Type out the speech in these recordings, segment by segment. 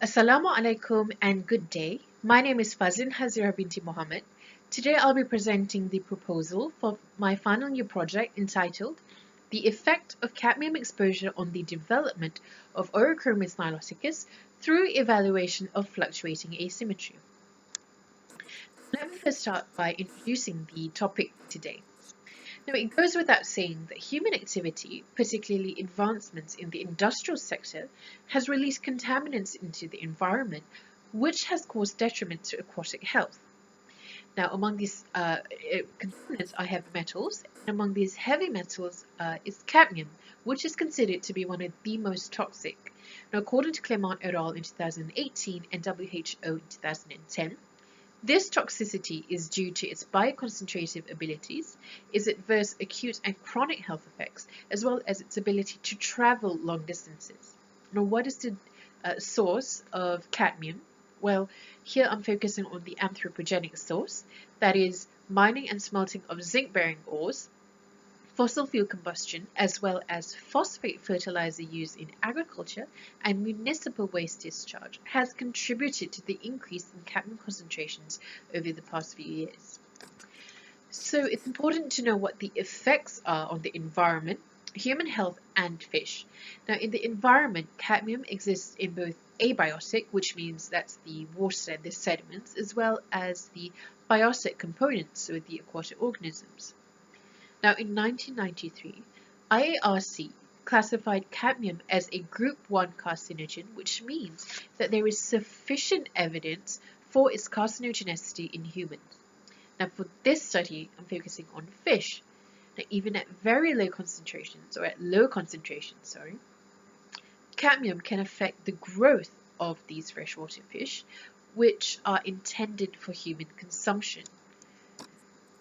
Assalamu alaikum and good day. My name is Fazlin Hazira binti Mohammed. Today I'll be presenting the proposal for my final year project entitled The Effect of Cadmium Exposure on the Development of Orochromis niloticus through Evaluation of Fluctuating Asymmetry. Let me first start by introducing the topic today. Now, it goes without saying that human activity, particularly advancements in the industrial sector, has released contaminants into the environment, which has caused detriment to aquatic health. Now, among these contaminants are heavy metals, and among these heavy metals is cadmium, which is considered to be one of the most toxic. Now, according to Clement et al. In 2018 and WHO in 2010, this toxicity is due to its bioconcentrative abilities, its adverse acute and chronic health effects, as well as its ability to travel long distances. Now, what is the source of cadmium? Well, here I'm focusing on the anthropogenic source, that is, mining and smelting of zinc-bearing ores, fossil fuel combustion, as well as phosphate fertilizer used in agriculture and municipal waste discharge, has contributed to the increase in cadmium concentrations over the past few years. So it's important to know what the effects are on the environment, human health, and fish. Now, in the environment, cadmium exists in both abiotic, which means that's the water and the sediments, as well as the biotic components, so the aquatic organisms. Now, in 1993, IARC classified cadmium as a Group 1 carcinogen, which means that there is sufficient evidence for its carcinogenicity in humans. Now, for this study, I'm focusing on fish. Now, even at very low concentrations, or at low concentrations, cadmium can affect the growth of these freshwater fish, which are intended for human consumption.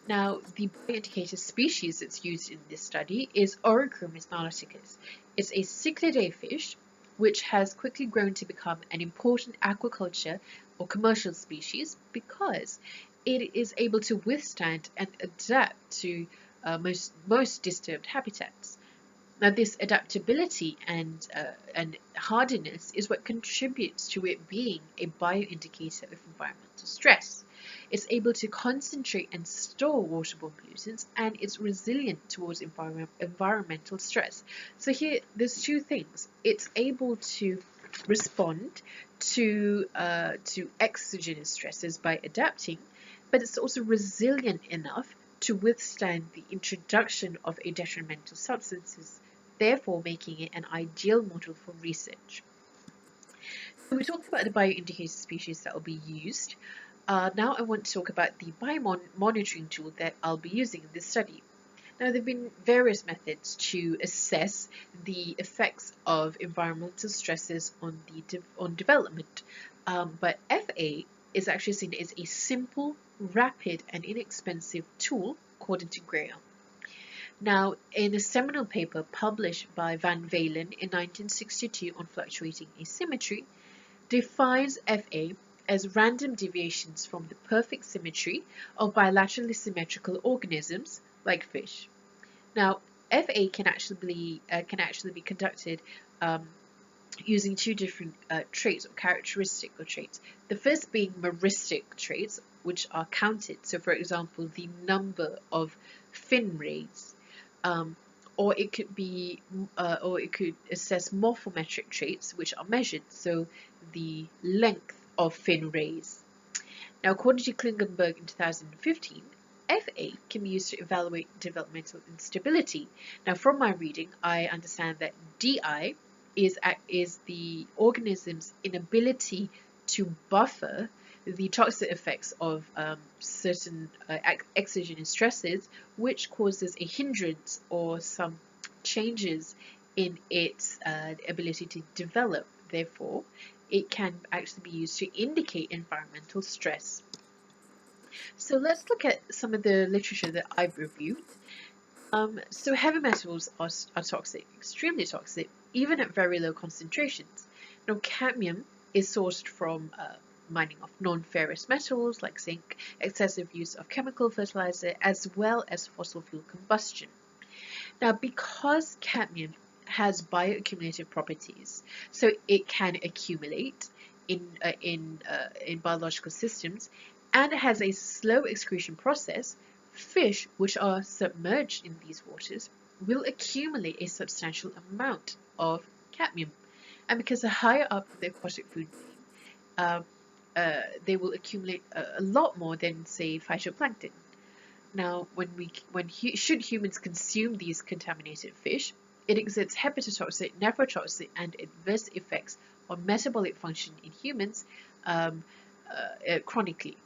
Now, the bioindicator species that's used in this study is Orochromis niloticus. It's a cichlidae fish which has quickly grown to become an important aquaculture or commercial species because it is able to withstand and adapt to most disturbed habitats. Now, this adaptability and hardiness is what contributes to it being a bioindicator of environmental stress. It's able to concentrate and store waterborne pollutants, and it's resilient towards environmental stress. So here, there's two things. It's able to respond to exogenous stresses by adapting, but it's also resilient enough to withstand the introduction of a detrimental substances, therefore making it an ideal model for research. So we talked about the bioindicator species that will be used. Now I want to talk about the biomonitoring tool that I'll be using in this study. Now, there have been various methods to assess the effects of environmental stresses on development, but FA is actually seen as a simple, rapid, and inexpensive tool according to Graham. Now, in a seminal paper published by Van Valen in 1962 on fluctuating asymmetry, defines FA as random deviations from the perfect symmetry of bilaterally symmetrical organisms like fish. Now, FA can actually be conducted using two different traits or characteristic of traits. The first being meristic traits, which are counted. So, for example, the number of fin rays. Or it could assess morphometric traits, which are measured, so the length of fin rays. Now, according to Klingenberg in 2015, FA can be used to evaluate developmental instability. Now, from my reading, I understand that DI is the organism's inability to buffer the toxic effects of certain exogenous stresses, which causes a hindrance or some changes in its ability to develop. Therefore, it can actually be used to indicate environmental stress. So let's look at some of the literature that I've reviewed. So heavy metals are toxic, extremely toxic, even at very low concentrations. Now, cadmium is sourced from mining of non-ferrous metals like zinc, excessive use of chemical fertilizer, as well as fossil fuel combustion. Now, because cadmium has bioaccumulative properties, so it can accumulate, in biological systems and has a slow excretion process, fish which are submerged in these waters will accumulate a substantial amount of cadmium. And because the higher up the aquatic food chain, they will accumulate a lot more than, say, phytoplankton. Now, should humans consume these contaminated fish, it exerts hepatotoxic, nephrotoxic, and adverse effects on metabolic function in humans chronically.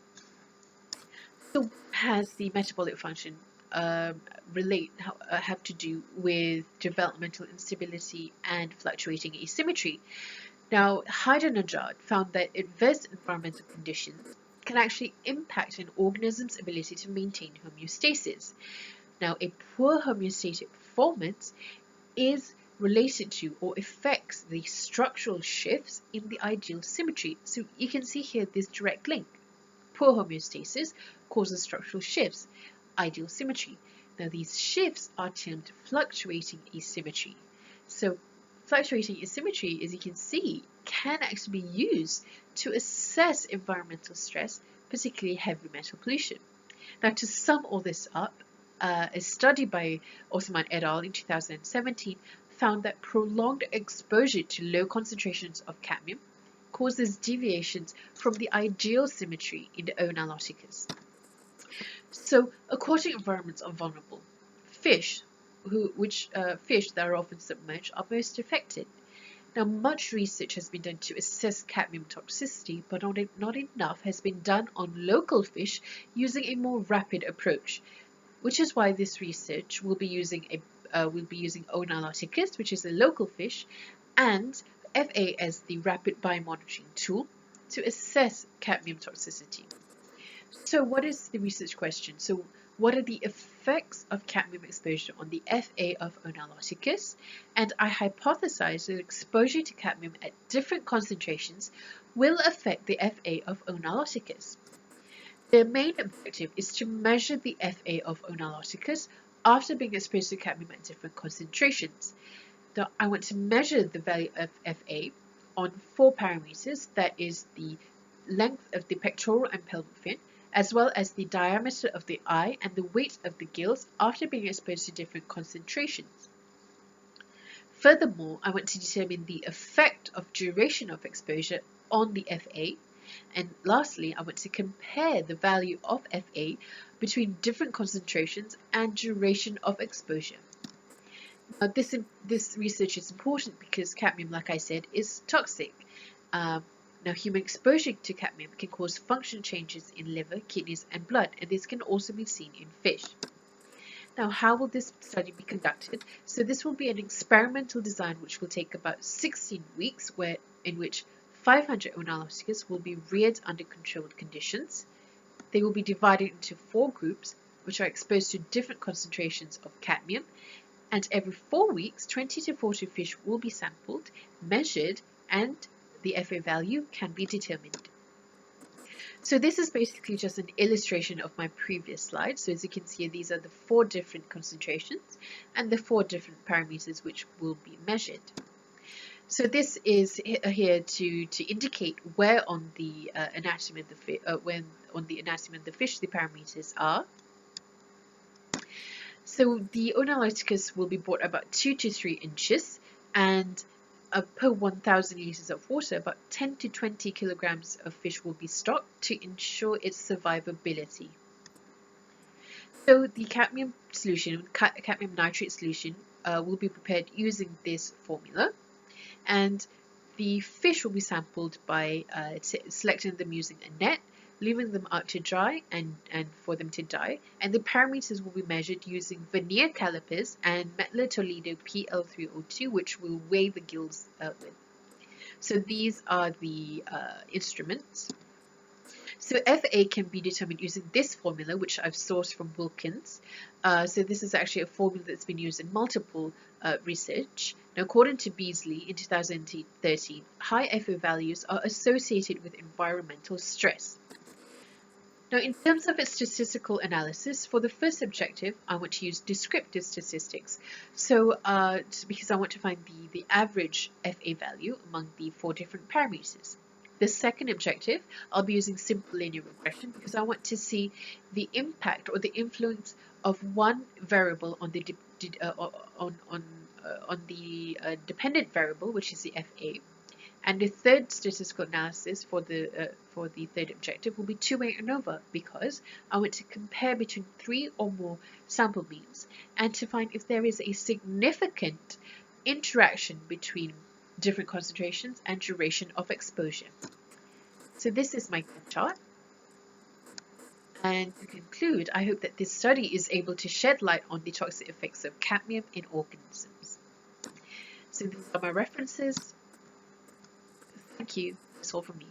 So, has the metabolic function have to do with developmental instability and fluctuating asymmetry? Now, Heidenajad found that adverse environmental conditions can actually impact an organism's ability to maintain homeostasis. Now, a poor homeostatic performance is related to or affects the structural shifts in the ideal symmetry. So you can see here this direct link. Poor homeostasis causes structural shifts, ideal symmetry. Now, these shifts are termed fluctuating asymmetry. So fluctuating asymmetry, as you can see, can actually be used to assess environmental stress, particularly heavy metal pollution. Now, to sum all this up, a study by Osman et al. In 2017 found that prolonged exposure to low concentrations of cadmium causes deviations from the ideal symmetry in the O. niloticus. So, aquatic environments are vulnerable. Fish that are often submerged are most affected. Now, much research has been done to assess cadmium toxicity, but not enough has been done on local fish using a more rapid approach, which is why this research will be using O. niloticus, which is a local fish, and FA as the rapid biomonitoring tool to assess cadmium toxicity. So what is the research question? So what are the effects of cadmium exposure on the FA of O. niloticus? And I hypothesize that exposure to cadmium at different concentrations will affect the FA of O. niloticus. Their main objective is to measure the FA of O. niloticus after being exposed to cadmium at different concentrations. Now, I want to measure the value of FA on 4 parameters, that is the length of the pectoral and pelvic fin, as well as the diameter of the eye and the weight of the gills after being exposed to different concentrations. Furthermore, I want to determine the effect of duration of exposure on the FA. And lastly, I want to compare the value of FA between different concentrations and duration of exposure. Now, this research is important because cadmium, like I said, is toxic. Now, human exposure to cadmium can cause function changes in liver, kidneys, and blood, and this can also be seen in fish. Now, how will this study be conducted? So this will be an experimental design which will take about 16 weeks, in which 500 O. niloticus will be reared under controlled conditions. They will be divided into 4 groups, which are exposed to different concentrations of cadmium, and every 4 weeks, 20 to 40 fish will be sampled, measured, and the FA value can be determined. So this is basically just an illustration of my previous slide. So as you can see, these are the 4 different concentrations and the 4 different parameters which will be measured. So this is here to indicate where on the anatomy of the fish the parameters are. So the O. niloticus will be brought about 2 to 3 inches, and per 1,000 liters of water, about 10 to 20 kilograms of fish will be stocked to ensure its survivability. So the cadmium nitrate solution will be prepared using this formula, and the fish will be sampled by selecting them using a net, leaving them out to dry and for them to die, and the parameters will be measured using vernier calipers and Mettler-Toledo PL302, which will weigh the gills with. So these are the instruments. So FA can be determined using this formula, which I've sourced from Wilkins. So this is actually a formula that's been used in multiple research. Now, according to Beasley in 2013, high FA values are associated with environmental stress. Now, in terms of its statistical analysis, for the first objective, I want to use descriptive statistics. So, because I want to find the average FA value among the 4 different parameters. The second objective, I'll be using simple linear regression because I want to see the impact or the influence of one variable on the dependent variable, which is the FA. And the third statistical analysis for the third objective will be two-way ANOVA because I want to compare between 3 or more sample means and to find if there is a significant interaction between different concentrations and duration of exposure. So this is my chart. And to conclude, I hope that this study is able to shed light on the toxic effects of cadmium in organisms. So these are my references. Thank you. That's all from me.